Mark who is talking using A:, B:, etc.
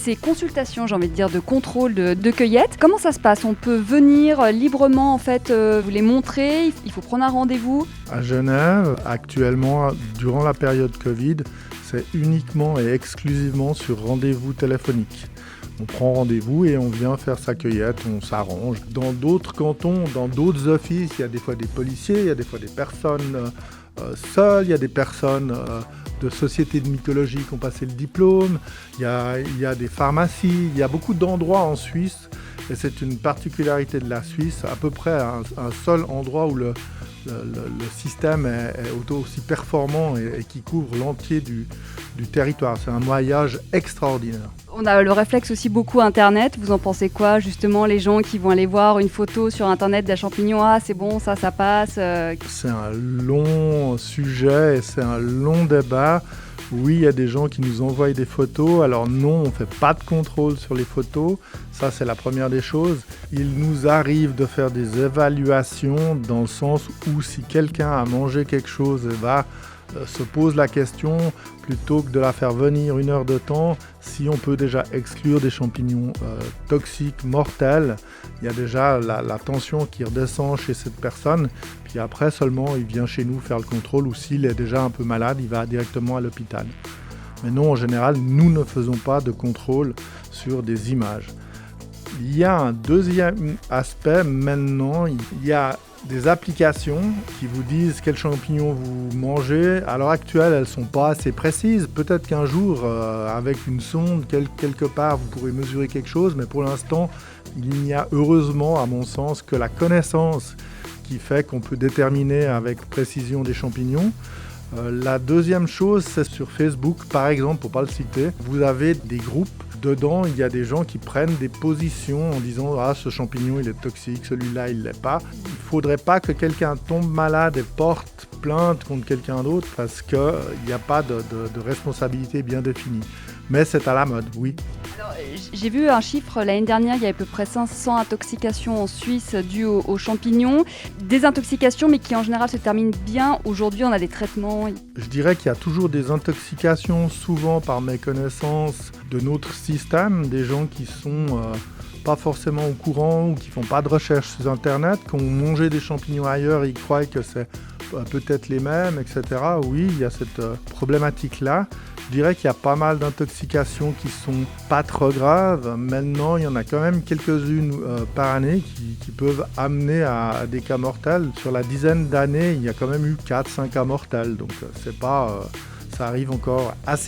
A: ces consultations, j'ai envie de dire, de contrôle, de cueillette, comment ça se passe? On peut venir librement, en fait, vous les montrer, il faut prendre un rendez-vous?
B: À Genève, actuellement, durant la période Covid, c'est uniquement et exclusivement sur rendez-vous téléphonique. On prend rendez-vous et on vient faire sa cueillette, on s'arrange. Dans d'autres cantons, dans d'autres offices, il y a des fois des policiers, il y a des fois des personnes seules, il y a des personnes de sociétés de mycologie qui ont passé le diplôme, il y a des pharmacies, il y a beaucoup d'endroits en Suisse, et c'est une particularité de la Suisse, à peu près un seul endroit où le système est aussi performant et qui couvre l'entier du territoire. C'est un maillage extraordinaire.
A: On a le réflexe aussi beaucoup Internet. Vous en pensez quoi, justement, les gens qui vont aller voir une photo sur Internet d'un champignon? Ah, c'est bon, ça passe.
B: C'est un long sujet et c'est un long débat. Oui, il y a des gens qui nous envoient des photos. Alors non, on ne fait pas de contrôle sur les photos. Ça, c'est la première des choses. Il nous arrive de faire des évaluations dans le sens où si quelqu'un a mangé quelque chose et se pose la question, plutôt que de la faire venir 1 heure de temps, si on peut déjà exclure des champignons toxiques, mortels, il y a déjà la tension qui redescend chez cette personne, puis après seulement il vient chez nous faire le contrôle, ou s'il est déjà un peu malade, il va directement à l'hôpital. Mais non, en général, nous ne faisons pas de contrôle sur des images. Il y a un deuxième aspect maintenant, il y a des applications qui vous disent quels champignons vous mangez. À l'heure actuelle, elles ne sont pas assez précises. Peut-être qu'un jour, avec une sonde, quelque part, vous pourrez mesurer quelque chose, mais pour l'instant, il n'y a heureusement, à mon sens, que la connaissance qui fait qu'on peut déterminer avec précision des champignons. La deuxième chose, c'est sur Facebook, par exemple, pour ne pas le citer, vous avez des groupes. Dedans, il y a des gens qui prennent des positions en disant « Ah, ce champignon, il est toxique, celui-là, il ne l'est pas ». Il ne faudrait pas que quelqu'un tombe malade et porte plainte contre quelqu'un d'autre parce qu'il n'y a pas de responsabilité bien définie. Mais c'est à la mode, oui.
A: Alors, j'ai vu un chiffre, l'année dernière, il y avait à peu près 500 intoxications en Suisse dues aux champignons. Des intoxications, mais qui en général se terminent bien. Aujourd'hui, on a des traitements.
B: Je dirais qu'il y a toujours des intoxications, souvent par méconnaissance de notre système, des gens qui sont pas forcément au courant ou qui font pas de recherche sur Internet, qui ont mangé des champignons ailleurs, ils croient que c'est peut-être les mêmes, etc. Oui, il y a cette problématique-là. Je dirais qu'il y a pas mal d'intoxications qui sont pas trop graves. Maintenant, il y en a quand même quelques-unes par année qui peuvent amener à des cas mortels. Sur la dizaine d'années, il y a quand même eu 4-5 cas mortels. Donc, c'est pas, ça arrive encore assez